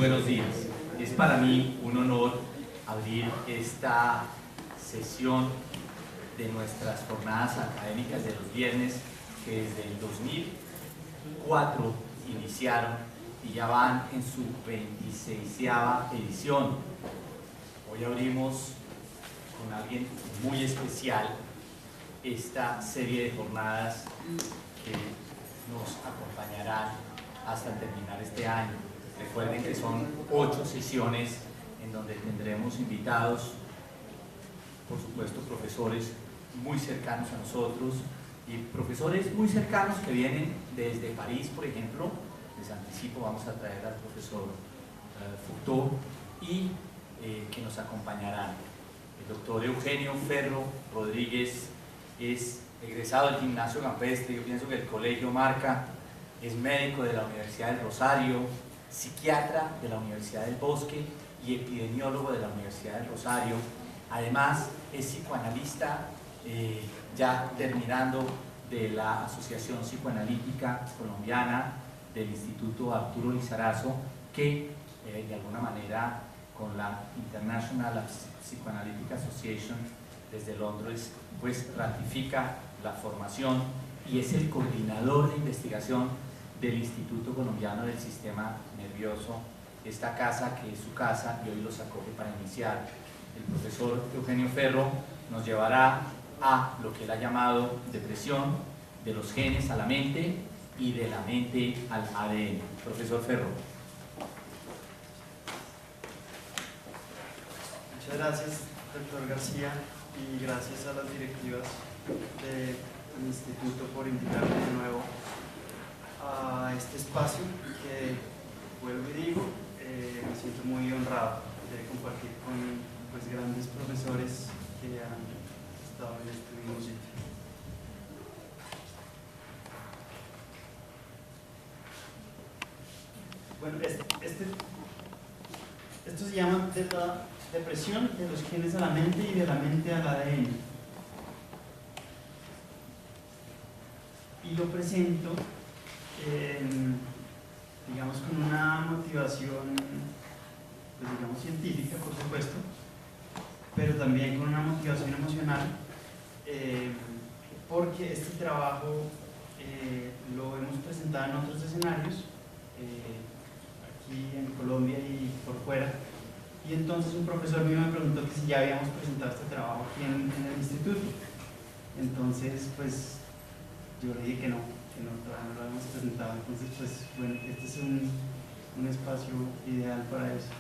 buenos días. Es para mí un honor abrir esta sesión de nuestras jornadas académicas de los viernes que desde el 2004 iniciaron y ya van en su 26ª edición. Hoy abrimos con alguien muy especial esta serie de jornadas que nos acompañarán hasta terminar este año. Recuerden que son 8 sesiones en donde tendremos invitados, por supuesto profesores muy cercanos a nosotros y profesores muy cercanos que vienen desde París, por ejemplo. Les anticipo, vamos a traer al profesor Foucault y que nos acompañarán. El doctor Eugenio Ferro Rodríguez es egresado del Gimnasio Campestre, yo pienso que el Colegio Marca, es médico de la Universidad del Rosario, psiquiatra de la Universidad del Bosque y epidemiólogo de la Universidad del Rosario. Además es psicoanalista, ya terminando de la Asociación Psicoanalítica Colombiana del Instituto Arturo Lizarazo, que de alguna manera con la International Psychoanalytic Association desde Londres pues ratifica la formación y es el coordinador de investigación del Instituto Colombiano del Sistema Nervioso, esta casa que es su casa y hoy los acoge para iniciar. El profesor Eugenio Ferro nos llevará a lo que él ha llamado depresión, de los genes a la mente y de la mente al ADN. Profesor Ferro. Muchas gracias, doctor García, y gracias a las directivas del Instituto por invitarme de nuevo a este espacio que, vuelvo y digo, me siento muy honrado de compartir con pues, grandes profesores que han estado en este mismo sitio. Bueno, esto se llama de la depresión de los genes a la mente y de la mente al ADN. Y lo presento, digamos, con una motivación, pues, digamos, científica, por supuesto, pero también con una motivación emocional, porque este trabajo lo hemos presentado en otros escenarios, aquí en Colombia y por fuera, y entonces un profesor mío me preguntó que si ya habíamos presentado este trabajo aquí en el instituto. Entonces, pues yo le dije que no, todavía no lo habíamos presentado. Entonces, pues bueno, este es un espacio ideal para eso.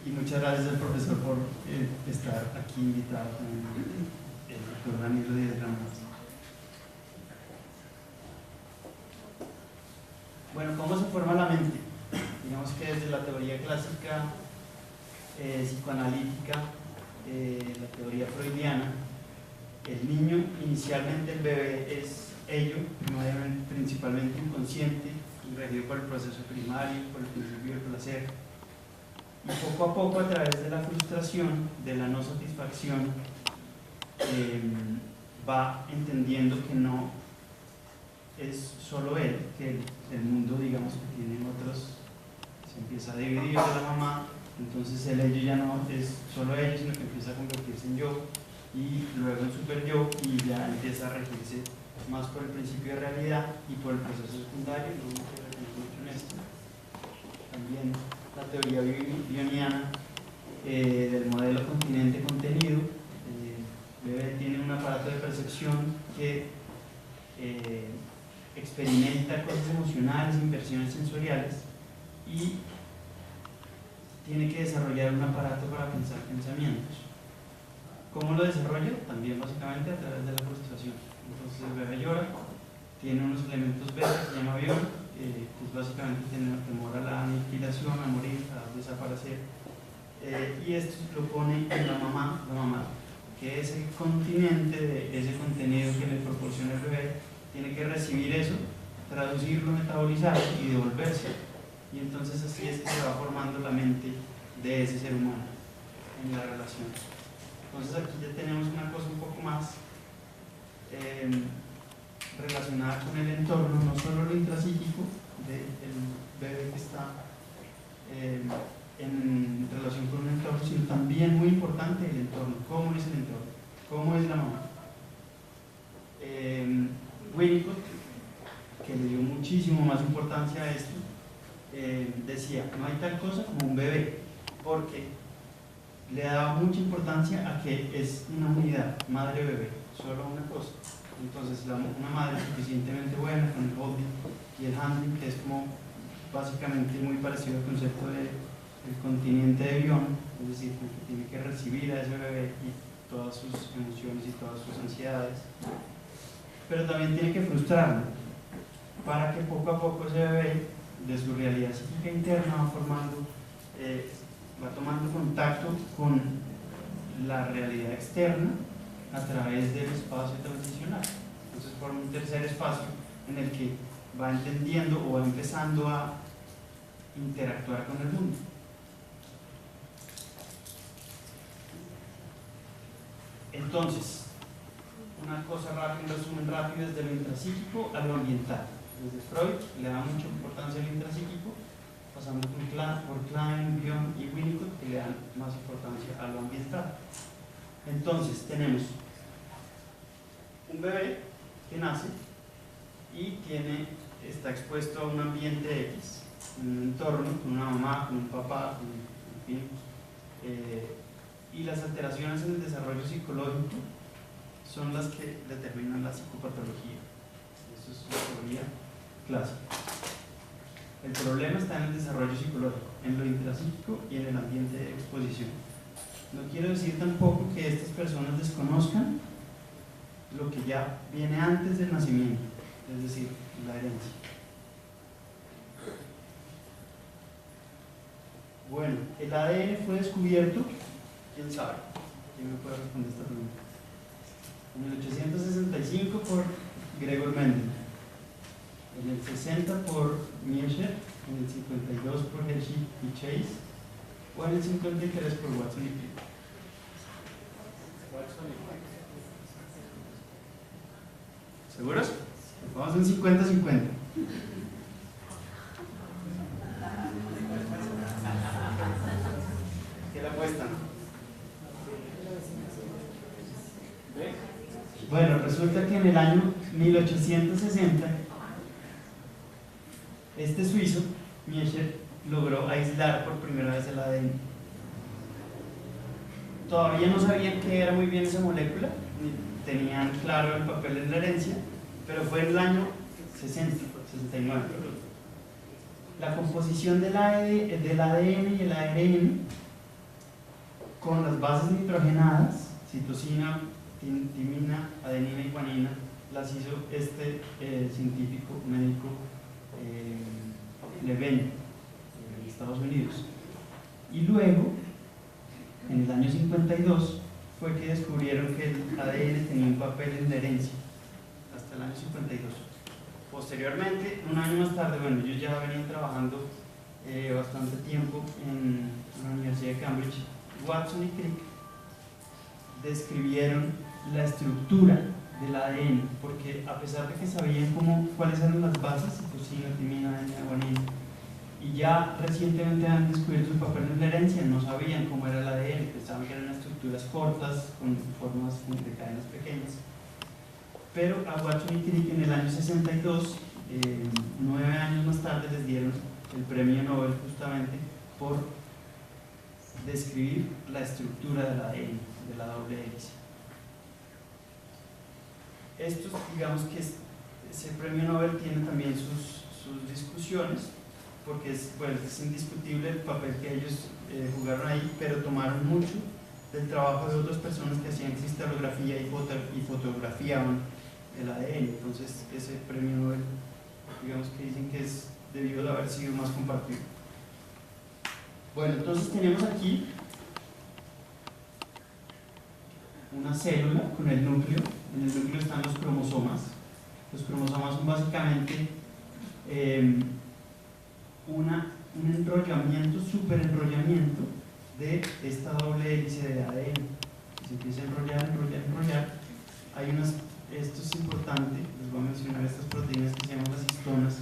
Y muchas gracias al profesor por estar aquí invitado con el doctor Ramiro Díaz Ramos. Bueno, ¿cómo se forma la mente? Digamos que desde la teoría clásica psicoanalítica, la teoría freudiana, el niño, inicialmente el bebé es ello, principalmente inconsciente, y regido por el proceso primario, por el principio del placer. Y poco a poco, a través de la frustración, de la no satisfacción, va entendiendo que no es solo él, que el mundo, digamos, que tiene otros, se empieza a dividir de la mamá, entonces el ello ya no es solo ello, sino que empieza a convertirse en yo, y luego en super yo, y ya empieza a regirse más por el principio de realidad y por el proceso secundario. No me quiero referir mucho en esto. También la teoría bioniana del modelo continente-contenido. El bebé tiene un aparato de percepción que experimenta cosas emocionales, impresiones sensoriales, y tiene que desarrollar un aparato para pensar pensamientos. ¿Cómo lo desarrolla? También básicamente a través de la frustración. Entonces el bebé llora, tiene unos elementos beta que se llama avión, que es básicamente tener temor a la aniquilación, a morir, a desaparecer, y esto lo pone en la mamá, que es el continente de ese contenido que le proporciona el bebé, tiene que recibir eso, traducirlo, metabolizarlo y devolverse. Y entonces así es que se va formando la mente de ese ser humano en la relación. Entonces aquí ya tenemos una cosa un poco más relacionada con el entorno, no solo lo intrapsíquico del bebé, en relación con un entorno, sino también muy importante el entorno. ¿Cómo es el entorno? ¿Cómo es la mamá? Winnicott, que le dio muchísimo más importancia a esto, decía, no hay tal cosa como un bebé, porque le daba mucha importancia a que es una unidad, madre-bebé, solo una cosa. Entonces, una madre suficientemente buena con el holding y el handling, que es como básicamente muy parecido al concepto del continente de Bion, es decir, que tiene que recibir a ese bebé y todas sus emociones y todas sus ansiedades, pero también tiene que frustrarlo para que poco a poco ese bebé, de su realidad psíquica interna, va tomando contacto con la realidad externa a través del espacio transicional. Entonces forma un tercer espacio en el que va entendiendo o va empezando a interactuar con el mundo. Entonces, una cosa rápida, un resumen rápido desde lo intrapsíquico a lo ambiental. Desde Freud le da mucha importancia al intrapsíquico, pasando por Klein, Bion y Winnicott, que le dan más importancia a lo ambiental. Entonces, tenemos un bebé que nace y está expuesto a un ambiente X, un entorno, con una mamá, con un papá, en fin, y las alteraciones en el desarrollo psicológico son las que determinan la psicopatología. Eso es una teoría clásica. El problema está en el desarrollo psicológico, en lo intrapsíquico y en el ambiente de exposición. No quiero decir tampoco que estas personas desconozcan lo que ya viene antes del nacimiento, es decir, la herencia. Bueno, el ADN fue descubierto, ¿quién sabe? ¿Quién me puede responder esta pregunta? En el 1865 por Gregor Mendel, en el 60 por Miescher, en el 52 por Hershey y Chase, o en el 53 por Watson y Crick. ¿Seguros? Vamos en 50-50. ¿Qué le apuestan? Bueno, resulta que en el año 1860 este suizo, Miescher, logró aislar por primera vez el ADN. Todavía no sabían qué era muy bien esa molécula, ni tenían claro el papel en la herencia, pero fue en el año 69. La composición del ADN y el ARN con las bases nitrogenadas, citosina, timina, adenina y guanina, las hizo este científico médico Levene, de Estados Unidos. Y luego, en el año 52, fue que descubrieron que el ADN tenía un papel en la herencia, hasta el año 52. Posteriormente, un año más tarde, bueno, ellos ya venían trabajando bastante tiempo en la Universidad de Cambridge. Watson y Crick describieron la estructura del ADN, porque a pesar de que sabían cuáles eran las bases, citosina, timina, adenina, guanina, y ya recientemente han descubierto el papel en la herencia, no sabían cómo era el ADN, pensaban que eran estructuras cortas con formas de cadenas pequeñas. Pero a Watson y Crick en el año 62, 9 años más tarde, les dieron el premio Nobel justamente por describir la estructura del ADN, de la doble hélice. Esto, digamos que ese premio Nobel tiene también sus discusiones, porque es indiscutible el papel que ellos jugaron ahí, pero tomaron mucho del trabajo de otras personas que hacían cristalografía y fotografiaban el ADN. Entonces ese premio Nobel, digamos que dicen que debió de haber sido más compartido. Bueno, entonces tenemos aquí una célula con el núcleo. En el núcleo están los cromosomas. Los cromosomas son básicamente un enrollamiento, superenrollamiento de esta doble hélice de ADN. Se empieza a enrollar. Esto es importante, les voy a mencionar estas proteínas que se llaman las histonas,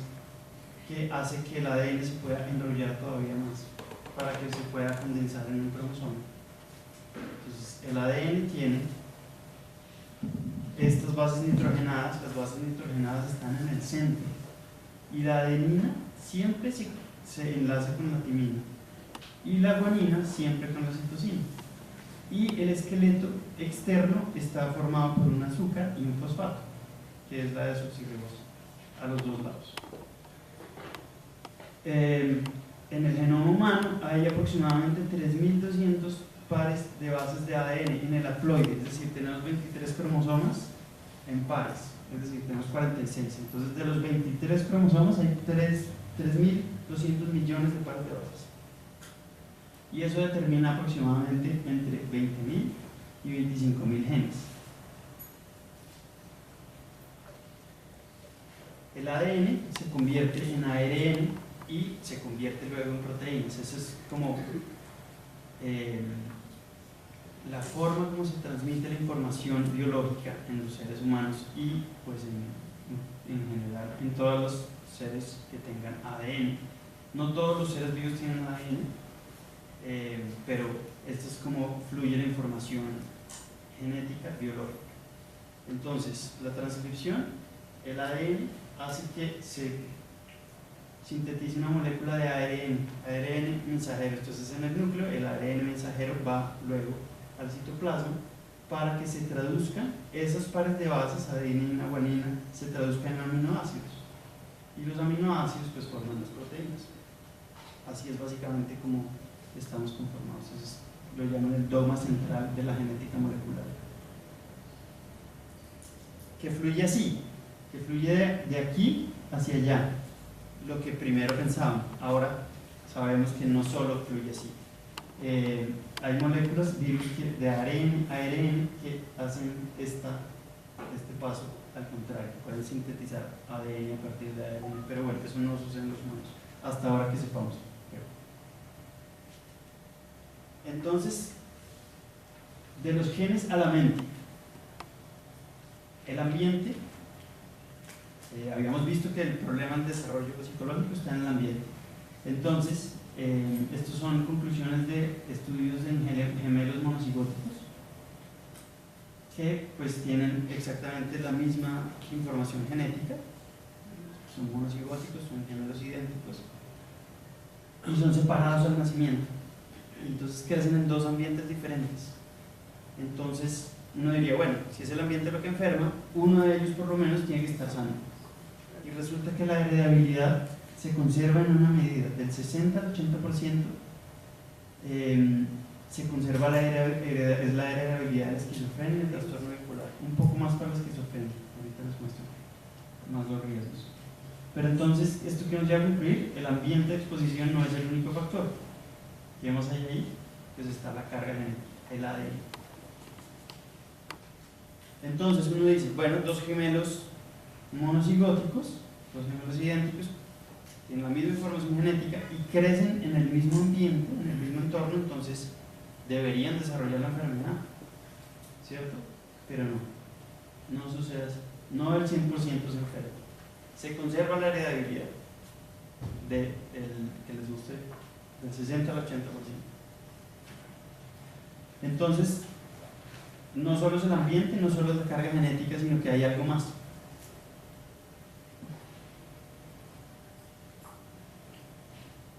que hace que el ADN se pueda enrollar todavía más. para que se pueda condensar en un cromosoma. Entonces, el ADN tiene estas bases nitrogenadas, las bases nitrogenadas están en el centro, y la adenina siempre se enlaza con la timina, y la guanina siempre con la citosina. Y el esqueleto externo está formado por un azúcar y un fosfato, que es la desoxirribosa, a los dos lados. En el genoma humano hay aproximadamente 3.200 pares de bases de ADN en el haploide, es decir, tenemos 23 cromosomas en pares, es decir, tenemos 46. Entonces, de los 23 cromosomas hay 3.200 millones de pares de bases. Y eso determina aproximadamente entre 20.000 y 25.000 genes. El ADN se convierte en ARN y se convierte luego en proteínas. Eso es como la forma como se transmite la información biológica en los seres humanos y pues en general en todos los seres que tengan ADN. No todos los seres vivos tienen ADN, pero esto es como fluye la información genética biológica. Entonces, la transcripción, el ADN hace que se sintetice una molécula de ARN mensajero. Entonces, en el núcleo, el ARN mensajero va luego al citoplasma para que se traduzcan esos pares de bases, adenina, guanina, se traduzcan en aminoácidos. Y los aminoácidos pues forman las proteínas. Así es básicamente como estamos conformados. Entonces, lo llaman el dogma central de la genética molecular. Que fluye así, que fluye de aquí hacia allá, lo que primero pensábamos. Ahora sabemos que no solo fluye así. Hay moléculas de ARN que hacen este paso al contrario, pueden sintetizar ADN a partir de ARN, pero bueno, eso no sucede en los humanos, hasta ahora que sepamos. Entonces, de los genes a la mente, el ambiente, habíamos visto que el problema del desarrollo psicológico está en el ambiente. Entonces, estos son conclusiones de estudios en gemelos monocigóticos que pues tienen exactamente la misma información genética, son monocigóticos, son gemelos idénticos y son separados al nacimiento. Entonces crecen en dos ambientes diferentes. Entonces uno diría, bueno, si es el ambiente lo que enferma, uno de ellos por lo menos tiene que estar sano. Y resulta que la heredabilidad se conserva en una medida del 60 al 80%, se conserva es la heredabilidad de la esquizofrenia y el trastorno bipolar. Un poco más para la esquizofrenia, ahorita les muestro más los riesgos. Pero entonces, ¿esto que nos lleva a concluir? El ambiente de exposición no es el único factor. ¿Qué vemos ahí? Pues está la carga genética, el ADN. Entonces uno dice, bueno, dos gemelos monocigóticos, dos gemelos idénticos, tienen la misma información genética y crecen en el mismo ambiente, en el mismo entorno, entonces deberían desarrollar la enfermedad, ¿cierto? Pero no sucede así. No el 100% se enferma. Se conserva la heredabilidad que les guste, del 60 al 80%. Entonces, no solo es el ambiente, no solo es la carga genética, sino que hay algo más.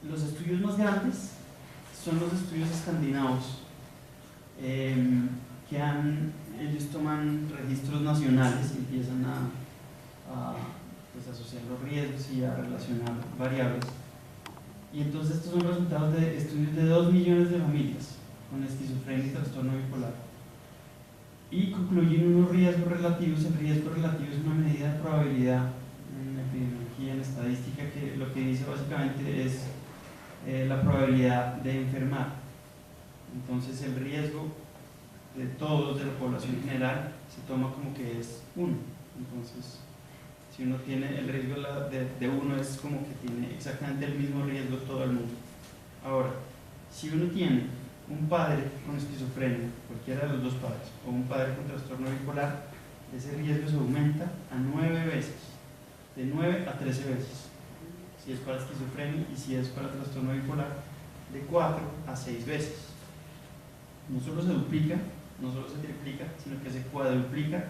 Los estudios más grandes son los estudios escandinavos, ellos toman registros nacionales y empiezan pues, asociar los riesgos y a relacionar variables. Y entonces estos son resultados de estudios de 2 millones de familias con esquizofrenia y trastorno bipolar. Y concluyen unos riesgos relativos. El riesgo relativo es una medida de probabilidad en epidemiología, en estadística, que lo que dice básicamente es la probabilidad de enfermar. Entonces el riesgo de todos, de la población general, se toma como que es 1. Entonces, si uno tiene el riesgo de 1, es como que tiene exactamente el mismo riesgo todo el mundo. Ahora, si uno tiene un padre con esquizofrenia, cualquiera de los dos padres, o un padre con trastorno bipolar, ese riesgo se aumenta a 9 veces, de 9 a 13 veces. Si es para esquizofrenia y si es para trastorno bipolar, de 4 a 6 veces. No solo se duplica, no solo se triplica, sino que se cuadruplica,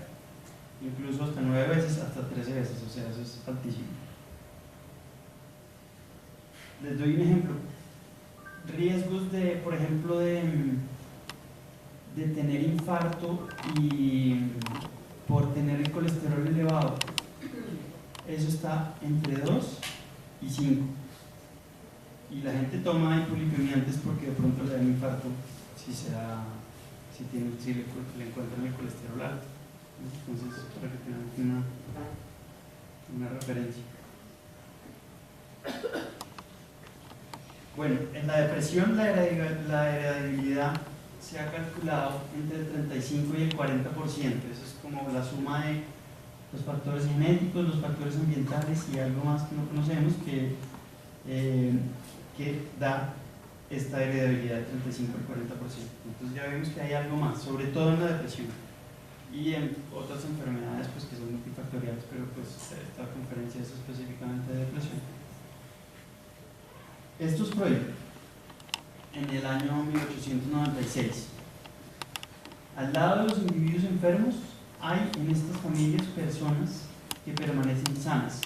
incluso hasta 9 veces, hasta 13 veces, o sea, eso es altísimo. Les doy un ejemplo. Riesgos de, por ejemplo, de tener infarto y por tener el colesterol elevado, eso está entre 2 y 5. Y la gente toma hipolipemiantes porque de pronto le da un infarto si le encuentran el colesterol alto. Entonces, para que tengan una referencia. Bueno, en la depresión la heredabilidad se ha calculado entre el 35 y el 40%. Eso es como la suma de los factores genéticos, los factores ambientales y algo más que no conocemos que da esta heredabilidad del 35 al 40%. Entonces ya vemos que hay algo más, sobre todo en la depresión y en otras enfermedades pues, que son multifactoriales, pero pues esta conferencia es específicamente de depresión. Esto es Freud en el año 1896. Al lado de los individuos enfermos hay en estas familias personas que permanecen sanas.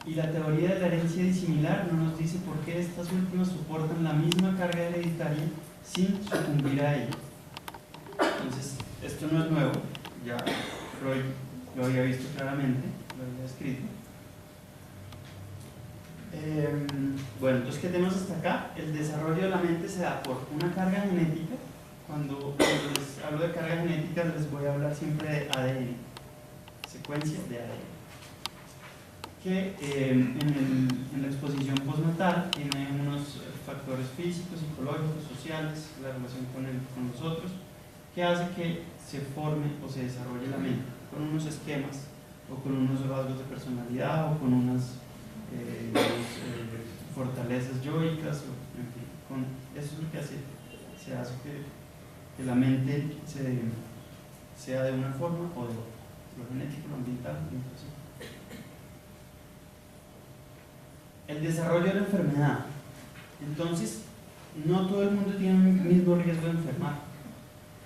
Y la teoría de la herencia disimilar no nos dice por qué estas últimas soportan la misma carga hereditaria sin sucumbir a ella. Entonces, esto no es nuevo, ya Freud lo había visto claramente, lo había escrito. Bueno, entonces, ¿qué tenemos hasta acá? El desarrollo de la mente se da por una carga genética. Cuando les hablo de carga genética, les voy a hablar siempre de ADN, secuencias de ADN. Que en la exposición postnatal tiene unos factores físicos, psicológicos, sociales, la relación con nosotros, que hace que se forme o se desarrolle la mente con unos esquemas o con unos rasgos de personalidad o con unas fortalezas yoicas, en fin, eso es lo que se hace que la mente sea de una forma o de otra, lo genético, lo ambiental, incluso. El desarrollo de la enfermedad. Entonces, no todo el mundo tiene el mismo riesgo de enfermar.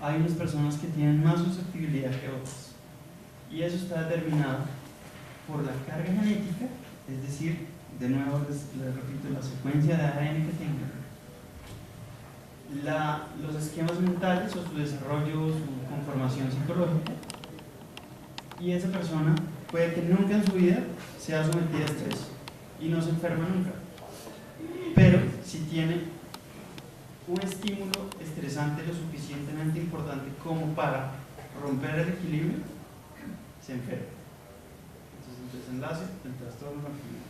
Hay unas personas que tienen más susceptibilidad que otras. Y eso está determinado por la carga genética, es decir, de nuevo les repito, la secuencia de ADN que tengan, los esquemas mentales o su desarrollo, su conformación psicológica, y esa persona puede que nunca en su vida sea sometida a estrés y no se enferma nunca, pero si tiene un estímulo estresante lo suficientemente importante como para romper el equilibrio, se enferma. Entonces el desenlace del trastorno maquinal.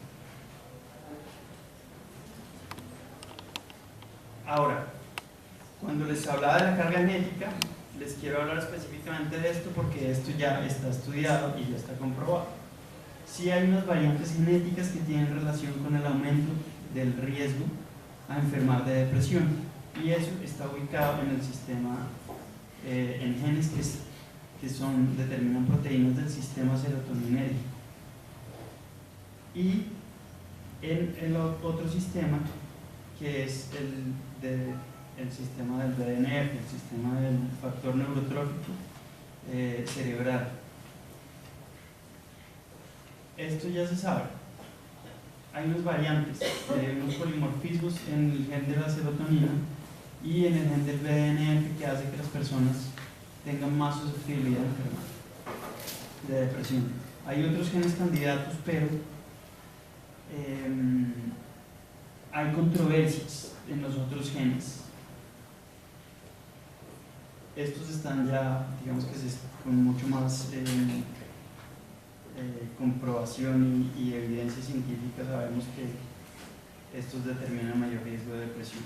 Ahora, cuando les hablaba de la carga genética, les quiero hablar específicamente de esto porque esto ya está estudiado y ya está comprobado. Sí hay unas variantes genéticas que tienen relación con el aumento del riesgo a enfermar de depresión, y eso está ubicado en el sistema, en genes que determinan proteínas del sistema serotoninérgico, y en el otro sistema que es el sistema del BDNF, el sistema del factor neurotrófico cerebral. Esto ya se sabe. Hay unas variantes, unos polimorfismos en el gen de la serotonina y en el gen del BDNF que hace que las personas tengan más susceptibilidad de enfermar de depresión. Hay otros genes candidatos, pero hay controversias en los otros genes. Estos están ya, digamos que con mucho más comprobación y evidencia científica. Sabemos que estos determinan mayor riesgo de depresión.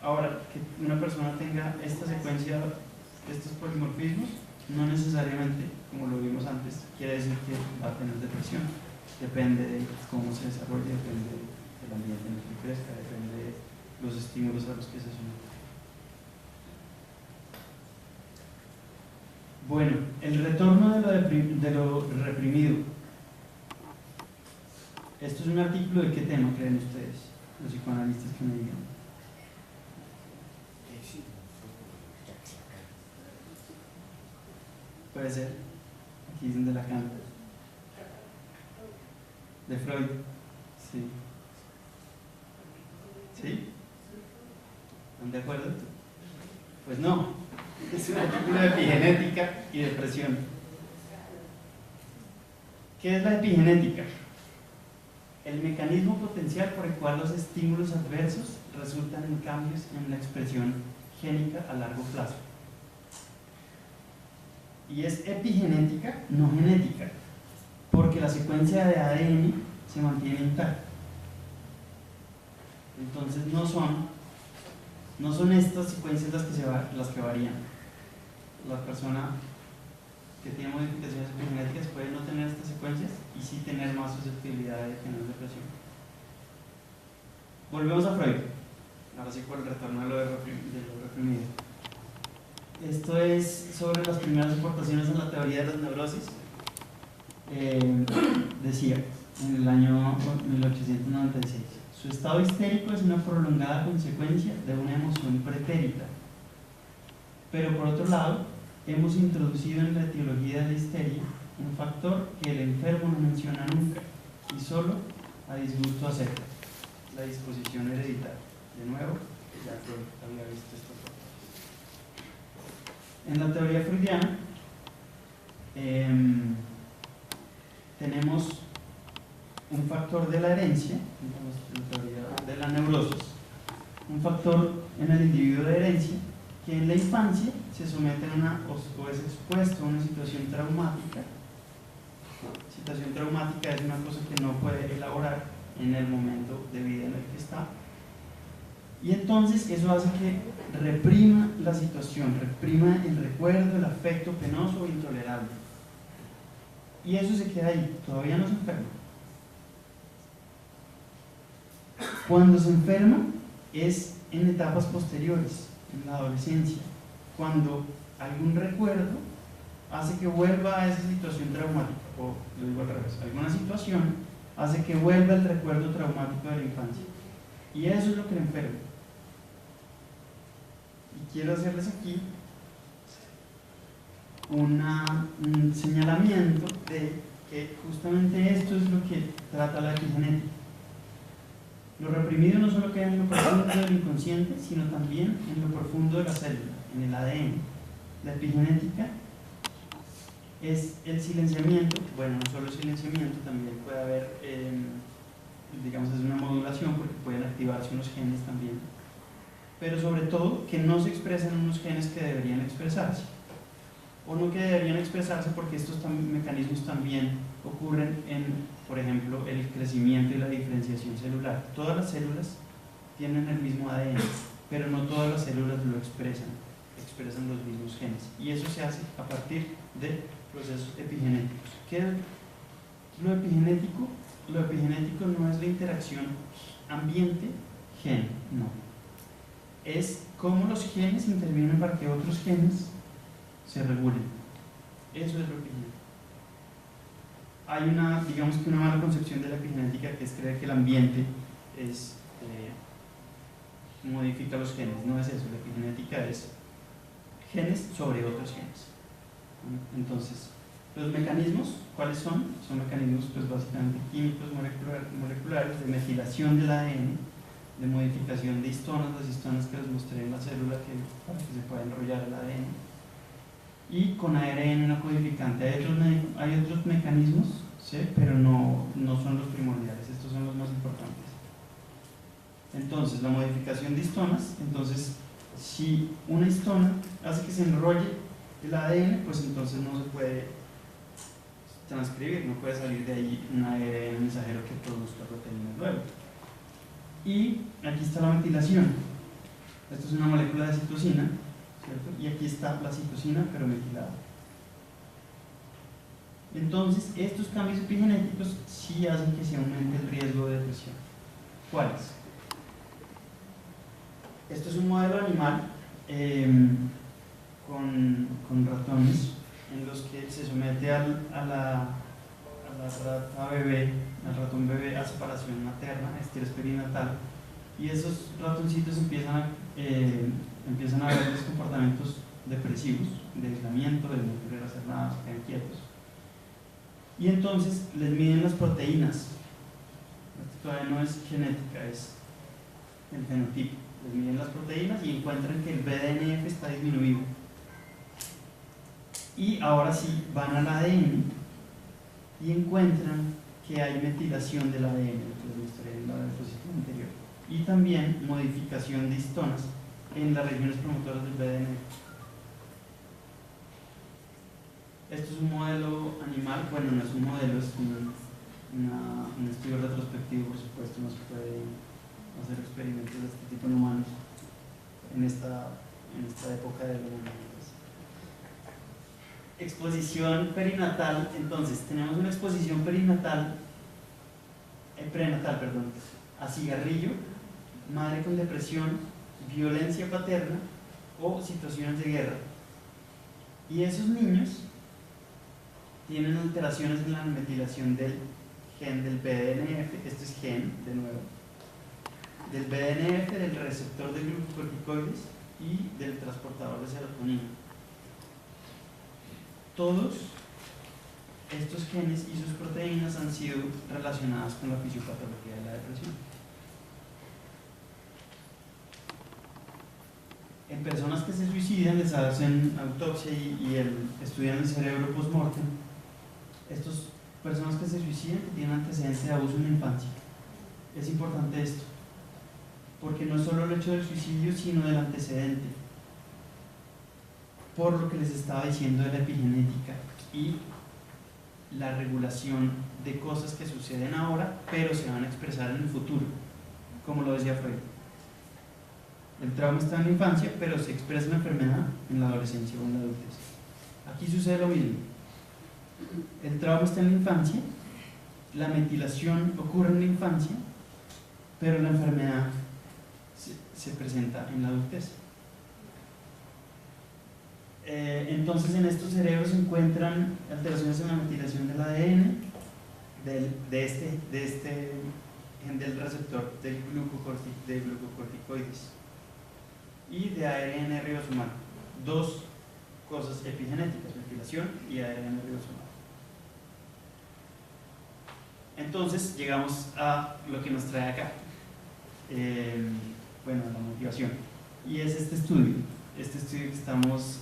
Ahora, que una persona tenga esta secuencia, estos polimorfismos, no necesariamente, como lo vimos antes, quiere decir que va a tener depresión. Depende de cómo se desarrolle, depende del ambiente en el que crezca, depende de los estímulos a los que se somete. Bueno, el retorno de lo reprimido. Esto es un artículo de qué tema creen ustedes. Los psicoanalistas que me digan. Puede ser. Aquí dicen de Lacan. De Freud. Sí. ¿Sí? ¿Están de acuerdo? Pues no. Es un artículo de epigenética y depresión. ¿Qué es la epigenética? El mecanismo potencial por el cual los estímulos adversos resultan en cambios en la expresión génica a largo plazo. Y es epigenética, no genética, porque la secuencia de ADN se mantiene intacta. Entonces no son estas secuencias las que varían. La persona que tiene modificaciones epigenéticas puede no tener estas secuencias y sí tener más susceptibilidad de tener depresión. Volvemos a Freud, ahora sí por el retorno de lo reprimido. Esto es sobre las primeras aportaciones en la teoría de las neurosis. Decía, en el año 1896, su estado histérico es una prolongada consecuencia de una emoción pretérita. Pero por otro lado, hemos introducido en la etiología de la histeria un factor que el enfermo no menciona nunca y solo a disgusto acepta: la disposición hereditaria. De nuevo, ya Freud había visto esto. En la teoría freudiana tenemos un factor de la herencia, en la teoría de la neurosis, un factor en el individuo de herencia que en la infancia se somete o es expuesto a una situación traumática. Situación traumática es una cosa que no puede elaborar en el momento de vida en el que está, y entonces eso hace que reprima la situación, reprima el recuerdo, el afecto penoso o intolerable, y eso se queda ahí, todavía no se enferma. Cuando se enferma es en etapas posteriores, en la adolescencia, cuando algún recuerdo hace que vuelva a esa situación traumática, o lo digo al revés, alguna situación hace que vuelva el recuerdo traumático de la infancia, y eso es lo que le enferma. Y quiero hacerles aquí un señalamiento de que justamente esto es lo que trata la epigenética. Lo reprimido no solo queda en lo profundo del inconsciente, sino también en lo profundo de la célula, en el ADN. La epigenética es el silenciamiento, bueno, no solo el silenciamiento, también puede haber, digamos, es una modulación porque pueden activarse unos genes también, pero sobre todo que no se expresan unos genes que deberían expresarse, o no que deberían expresarse porque estos mecanismos también ocurren en, por ejemplo, el crecimiento y la diferenciación celular. Todas las células tienen el mismo ADN, pero no todas las células lo expresan los mismos genes, y eso se hace a partir de procesos epigenéticos. ¿Qué es lo epigenético? Lo epigenético no es la interacción ambiente-gen, no. Es cómo los genes intervienen para que otros genes se regulen. Eso es lo epigenético. Hay digamos que una mala concepción de la epigenética, que es creer que el ambiente modifica los genes. No es eso, la epigenética es genes sobre otros genes. Entonces, los mecanismos, ¿cuáles son? Son mecanismos pues básicamente químicos moleculares de metilación del ADN, de modificación de histonas, las histonas que les mostré en la célula para que se pueda enrollar el ADN, y con ARN no codificante. Hay otros mecanismos, ¿sí? Pero no son los primordiales, estos son los más importantes. Entonces, la modificación de histonas, entonces si una histona hace que se enrolle el ADN, pues entonces no se puede transcribir, no puede salir de ahí un ARN mensajero que produzca proteínas luego. Y aquí está la metilación. Esto es una molécula de citosina, ¿cierto? Y aquí está la citosina pero metilada. Entonces, estos cambios epigenéticos sí hacen que se aumente el riesgo de depresión. ¿Cuáles? Esto es un modelo animal con ratones, en los que se somete a la rata bebé, al ratón bebé, a separación materna, estrés perinatal, y esos ratoncitos empiezan a ver los comportamientos depresivos, de aislamiento, de no querer hacer nada, se quedan quietos. Y entonces les miden las proteínas. Esto todavía no es genética, es el fenotipo. Les miden las proteínas y encuentran que el BDNF está disminuido. Y ahora sí van al ADN y encuentran que hay metilación del ADN, que les mostré en la diapositiva anterior, y también modificación de histonas en las regiones promotoras del BDNF. Esto es un modelo animal, bueno, no es un modelo, es un estudio retrospectivo, por supuesto, no se puede hacer experimentos de este tipo en humanos en esta época de los humanos. Exposición perinatal, entonces tenemos una exposición prenatal, a cigarrillo, madre con depresión, violencia paterna o situaciones de guerra. Y esos niños tienen alteraciones en la metilación del gen del BDNF, esto es gen, de nuevo, del BDNF, del receptor de glucocorticoides y del transportador de serotonina. Todos estos genes y sus proteínas han sido relacionadas con la fisiopatología de la depresión. En personas que se suicidan les hacen autopsia y estudian el cerebro post-mortem. Estas personas que se suicidan que tienen antecedentes de abuso en la infancia. Es importante esto, porque no es solo el hecho del suicidio, sino del antecedente, por lo que les estaba diciendo de la epigenética y la regulación de cosas que suceden ahora, pero se van a expresar en el futuro, como lo decía Freud. El trauma está en la infancia, pero se expresa en la enfermedad en la adolescencia o en la adultez. Aquí sucede lo mismo. El trauma está en la infancia, la metilación ocurre en la infancia, pero la enfermedad se presenta en la adultez. Entonces en estos cerebros se encuentran alteraciones en la metilación del ADN de este gen del receptor de glucocorticoides y de ARN ribosomal. Dos cosas epigenéticas, metilación y ARN ribosomal. Entonces llegamos a lo que nos trae acá, bueno, la motivación, y es este estudio que estamos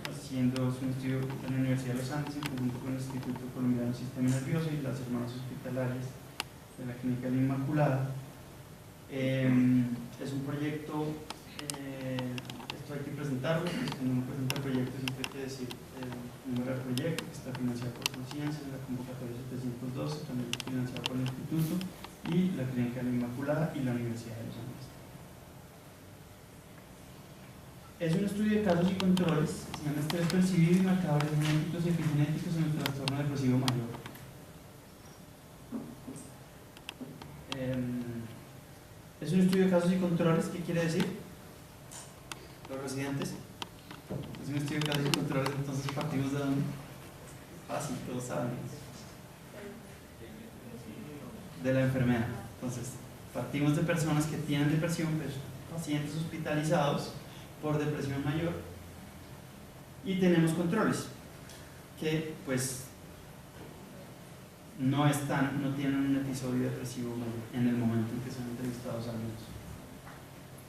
haciendo. Es un estudio en la Universidad de los Andes en conjunto con el Instituto Colombiano del Sistema Nervioso y las hermanas hospitalarias de la Clínica de la Inmaculada. Es un proyecto, esto hay que presentarlo, cuando uno presenta el proyecto siempre hay que decir el número del proyecto, que está financiado por Conciencia, la convocatoria 712, también financiado por el Instituto y la Clínica de la Inmaculada y la Universidad de los Andes. Es un estudio de casos y controles, se llama estrés percibido y marcadores genéticos y epigenéticos en el trastorno depresivo mayor. Es un estudio de casos y controles, ¿qué quiere decir? Los residentes. Es un estudio de casos y controles, entonces partimos de dónde? Fácil, todos saben. De la enfermedad. Entonces, partimos de personas que tienen depresión, pacientes hospitalizados por depresión mayor, y tenemos controles que pues no tienen un episodio depresivo mayor en el momento en que son entrevistados al menos.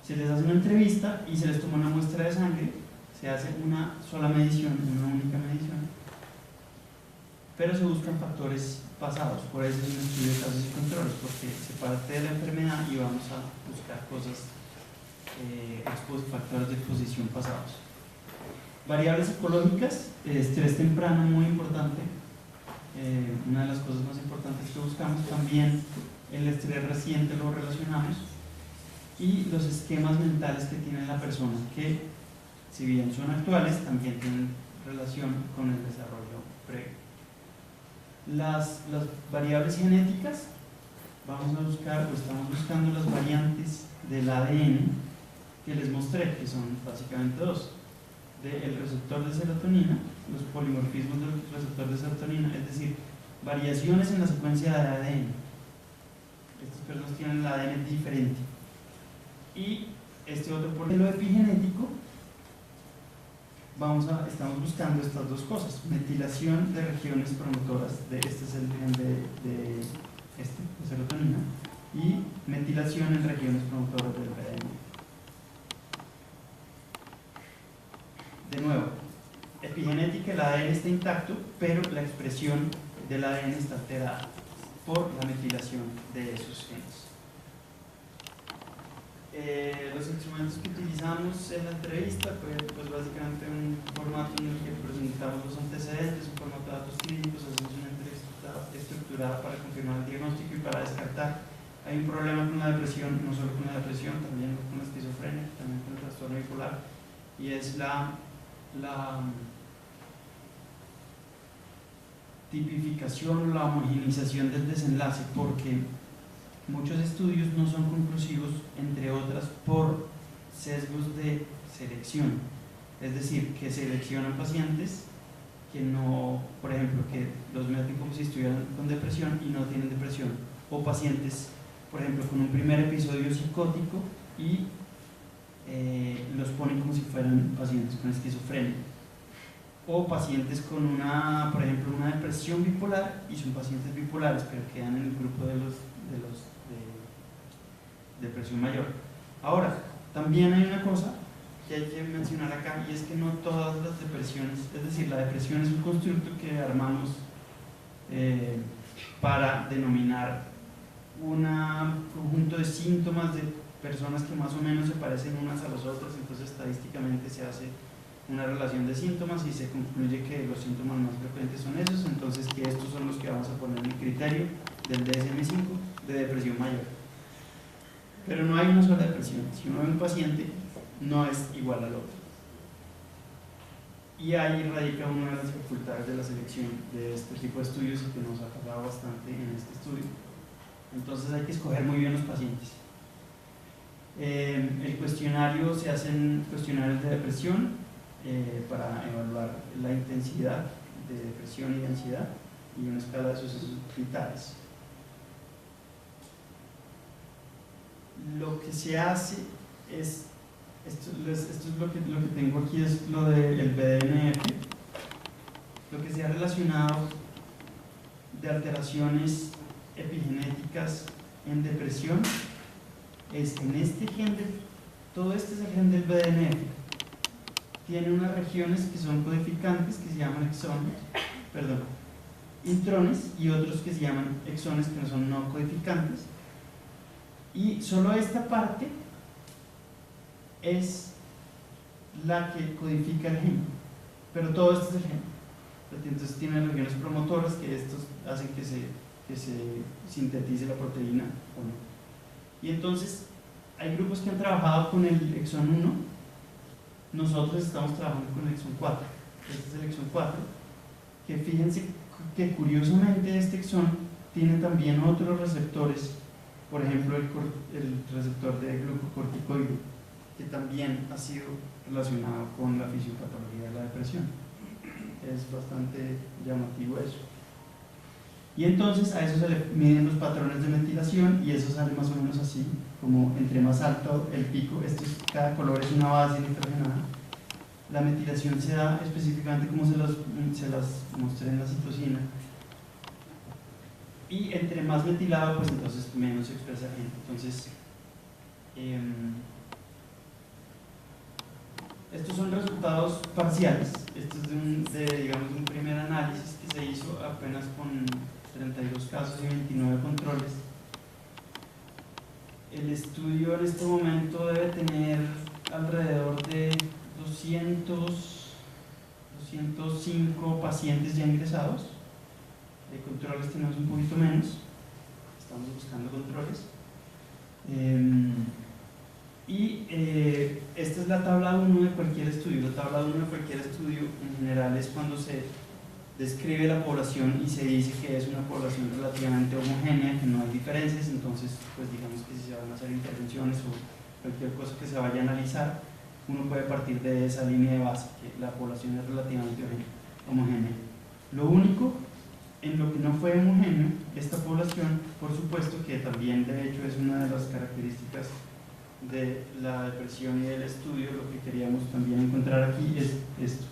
Se les hace una entrevista y se les toma una muestra de sangre, se hace una sola medición, una única medición, pero se buscan factores pasados. Por eso es un estudio de casos y controles, porque se parte de la enfermedad y vamos a buscar cosas, factores de exposición pasados. Variables psicológicas, estrés temprano, muy importante. Una de las cosas más importantes que buscamos. También el estrés reciente lo relacionamos, y los esquemas mentales que tiene la persona, que si bien son actuales, también tienen relación con el desarrollo previo. Las variables genéticas, vamos a buscar, o estamos buscando las variantes del ADN que les mostré, que son básicamente dos: del receptor de serotonina, los polimorfismos del receptor de serotonina, es decir, variaciones en la secuencia de ADN, Estas personas tienen el ADN diferente. Y este otro, por lo epigenético, estamos buscando estas dos cosas: metilación de regiones promotoras este es el gen de serotonina, y metilación en regiones promotoras del ADN. De nuevo, epigenética, el ADN está intacto, pero la expresión del ADN está alterada por la metilación de esos genes. Los instrumentos que utilizamos en la entrevista, pues básicamente un formato en el que presentamos los antecedentes, un formato de datos clínicos, hacemos una entrevista estructurada para confirmar el diagnóstico y para descartar. Hay un problema con la depresión, no solo con la depresión, también con la esquizofrenia, también con el trastorno bipolar, y es la tipificación o la homogeneización del desenlace, porque muchos estudios no son conclusivos, entre otras por sesgos de selección, es decir, que seleccionan pacientes que no, por ejemplo, que los meten como si estuvieran con depresión y no tienen depresión, o pacientes, por ejemplo, con un primer episodio psicótico y los ponen como si fueran pacientes con esquizofrenia, o pacientes con una, por ejemplo, una depresión bipolar y son pacientes bipolares, pero quedan en el grupo de depresión mayor. Ahora, también hay una cosa que hay que mencionar acá, y es que no todas las depresiones, es decir, la depresión es un constructo que armamos para denominar un conjunto de síntomas de personas que más o menos se parecen unas a las otras. Entonces estadísticamente se hace una relación de síntomas y se concluye que los síntomas más frecuentes son esos, entonces que estos son los que vamos a poner en el criterio del DSM-5 de depresión mayor. Pero no hay una sola depresión. Si uno ve un paciente, no es igual al otro. Y ahí radica una de las dificultades de la selección de este tipo de estudios, y que nos ha pasado bastante en este estudio. Entonces hay que escoger muy bien los pacientes. El cuestionario, se hacen cuestionarios de depresión para evaluar la intensidad de depresión y de ansiedad, y una escala de sucesos vitales. Lo que se hace es, esto es lo que tengo aquí, es lo del BDNF, lo que se ha relacionado de alteraciones epigenéticas en depresión es en este gen todo este es el gen del BDNF. Tiene unas regiones que son codificantes, que se llaman intrones, y otros que se llaman exones, que no son no codificantes, y solo esta parte es la que codifica el gen, pero todo esto es el gen. Entonces tiene regiones promotoras, que estos hacen que se sintetice la proteína o no. Y entonces hay grupos que han trabajado con el exón 1, nosotros estamos trabajando con el exón 4. Este es el exón 4, que fíjense que curiosamente este exón tiene también otros receptores, por ejemplo el receptor de glucocorticoide, que también ha sido relacionado con la fisiopatología de la depresión. Es bastante llamativo eso. Y entonces a eso se le miden los patrones de metilación, y eso sale más o menos así, como entre más alto el pico, cada color es una base nitrogenada. La metilación se da específicamente como se las mostré en la citosina, y entre más metilado, pues entonces menos se expresa gen. Entonces estos son resultados parciales. Esto es de un primer análisis que se hizo apenas con 32 casos y 29 controles. El estudio en este momento debe tener alrededor de 205 pacientes ya ingresados. De controles tenemos un poquito menos, estamos buscando controles. Esta es la tabla 1 de cualquier estudio. La tabla 1 de cualquier estudio en general es cuando se describe la población y se dice que es una población relativamente homogénea, que no hay diferencias. Entonces, pues digamos que si se van a hacer intervenciones o cualquier cosa que se vaya a analizar, uno puede partir de esa línea de base, que la población es relativamente homogénea. Lo único en lo que no fue homogéneo, esta población, por supuesto que también de hecho es una de las características de la depresión y del estudio, lo que queríamos también encontrar aquí es esto,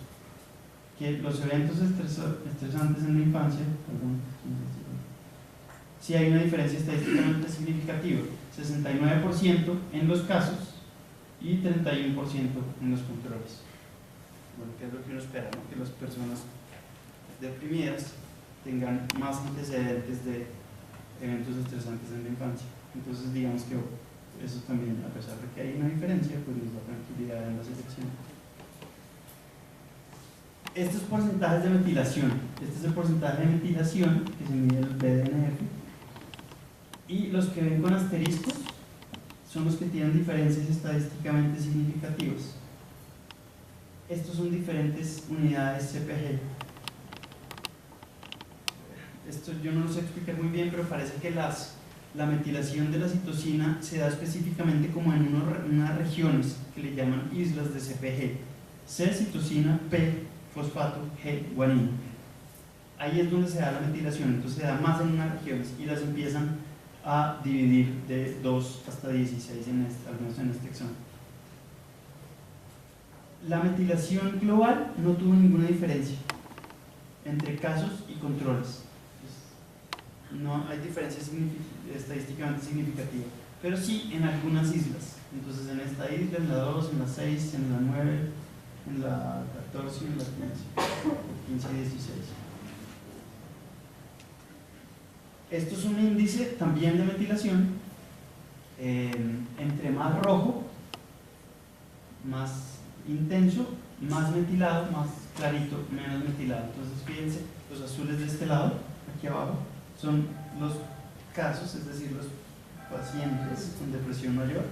que los eventos estresantes en la infancia, sí hay una diferencia estadísticamente significativa, 69% en los casos y 31% en los controles. Bueno, ¿qué es lo que uno espera? ¿No? Que las personas deprimidas tengan más antecedentes de eventos estresantes en la infancia. Entonces digamos que eso también, a pesar de que hay una diferencia, pues nos da tranquilidad en la selección. Estos porcentajes de metilación, este es el porcentaje de metilación que se mide el BDNF, y los que ven con asteriscos son los que tienen diferencias estadísticamente significativas. Estos son diferentes unidades CPG. Esto yo no lo sé explicar muy bien, pero parece que la metilación de la citosina se da específicamente como en unas regiones que le llaman islas de CPG. C, citosina, P, fosfato, G, guanina. Ahí es donde se da la metilación, entonces se da más en unas regiones y las empiezan a dividir de 2 hasta 16 al menos en este examen. La metilación global no tuvo ninguna diferencia entre casos y controles. No hay diferencia estadísticamente significativa, pero sí en algunas islas. Entonces en esta isla, en la 2, en la 6, en la 9, en la 14 y en la 15 y 16. Esto es un índice también de metilación. Entre más rojo, más intenso, más metilado, más clarito, menos metilado. Entonces fíjense, los azules de este lado, aquí abajo, son los casos, es decir, los pacientes con depresión mayor,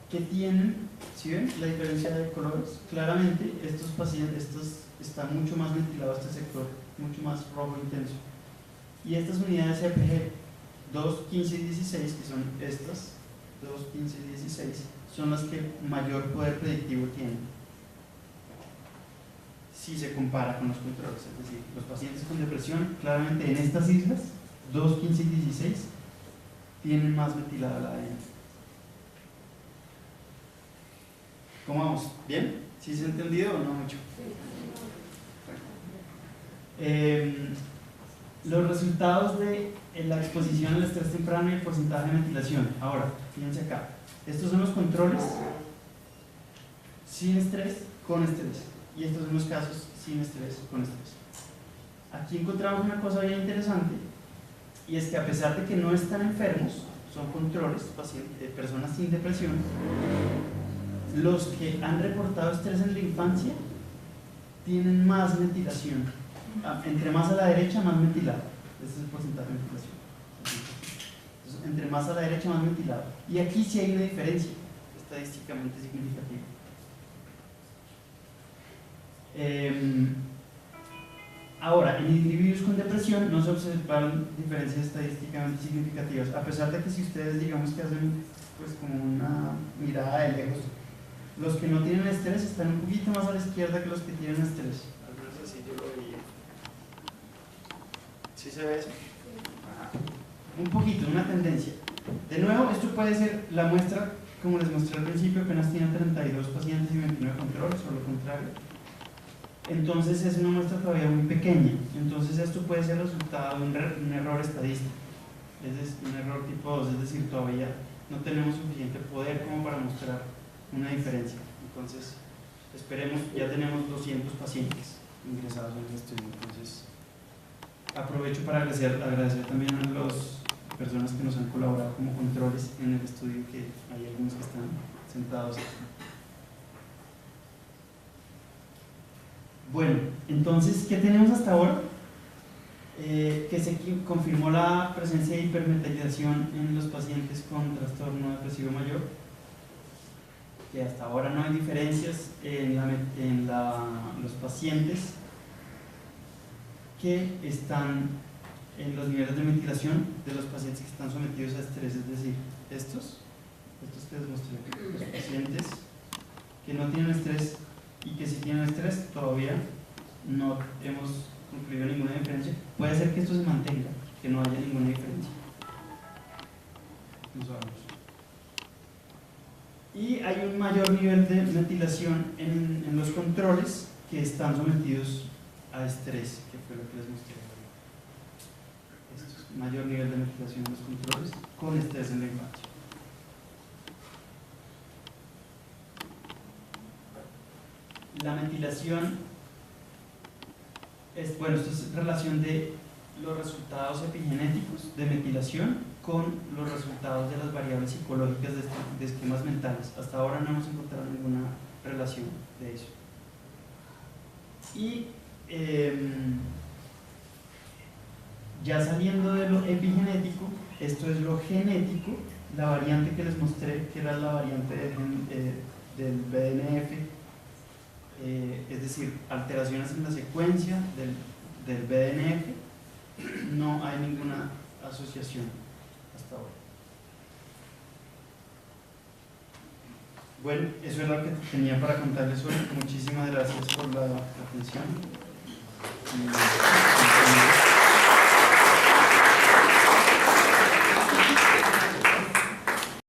que tienen, ¿sí ven la diferencia de colores? Claramente estos pacientes, está mucho más ventilado este sector, mucho más rojo intenso. Y estas unidades CPG 2, 15 y 16, que son estas, 2, 15 y 16, son las que mayor poder predictivo tienen si se compara con los controles. Es decir, los pacientes con depresión, claramente en estas islas, 2, 15 y 16, tienen más metilada la ADN. ¿Cómo vamos? ¿Bien? ¿Sí se ha entendido o no mucho? Los resultados de la exposición al estrés temprano y el porcentaje de metilación. Ahora, fíjense acá. Estos son los controles sin estrés, con estrés. Y estos son los casos sin estrés, con estrés. Aquí encontramos una cosa bien interesante, y es que a pesar de que no están enfermos, son controles, personas sin depresión, los que han reportado estrés en la infancia tienen más metilación. Entre más a la derecha, más metilado. Este es el porcentaje de metilación. Entonces, entre más a la derecha, más metilado. Y aquí sí hay una diferencia estadísticamente significativa. Ahora, en individuos con depresión no se observaron diferencias estadísticamente significativas, a pesar de que si ustedes digamos que hacen pues como una mirada de lejos, los que no tienen estrés están un poquito más a la izquierda que los que tienen estrés. Al menos así yo lo veía. ¿Sí se ve eso? Ajá. Un poquito, una tendencia. De nuevo, esto puede ser la muestra, como les mostré al principio, apenas tienen 32 pacientes y 29 controles, o lo contrario. Entonces es una muestra todavía muy pequeña. Entonces esto puede ser resultado de un error estadístico. Es un error tipo 2, es decir, todavía no tenemos suficiente poder como para mostrar una diferencia. Entonces, esperemos, ya tenemos 200 pacientes ingresados en el estudio. Entonces, aprovecho para agradecer también a las personas que nos han colaborado como controles en el estudio, que hay algunos que están sentados aquí. Bueno, entonces, ¿qué tenemos hasta ahora? Que se confirmó la presencia de hipermetilización en los pacientes con trastorno depresivo mayor, que hasta ahora no hay diferencias en los pacientes que están en los niveles de metilación de los pacientes que están sometidos a estrés, es decir, estos que les mostré aquí, los pacientes que no tienen estrés y que si tienen estrés todavía no hemos concluido ninguna diferencia. Puede ser que esto se mantenga, que no haya ninguna diferencia. Y hay un mayor nivel de metilación en los controles que están sometidos a estrés, que fue lo que les mostré. Esto es mayor nivel de metilación en los controles con estrés en la infancia. La metilación es, bueno, esto es relación de los resultados epigenéticos de metilación con los resultados de las variables psicológicas de esquemas mentales. Hasta ahora no hemos encontrado ninguna relación de eso. Y ya saliendo de lo epigenético, esto es lo genético, la variante que les mostré, que era la variante del BDNF, es decir, alteraciones en la secuencia del BDNF, no hay ninguna asociación hasta ahora. Bueno, eso es lo que tenía para contarles hoy. Muchísimas gracias por la atención.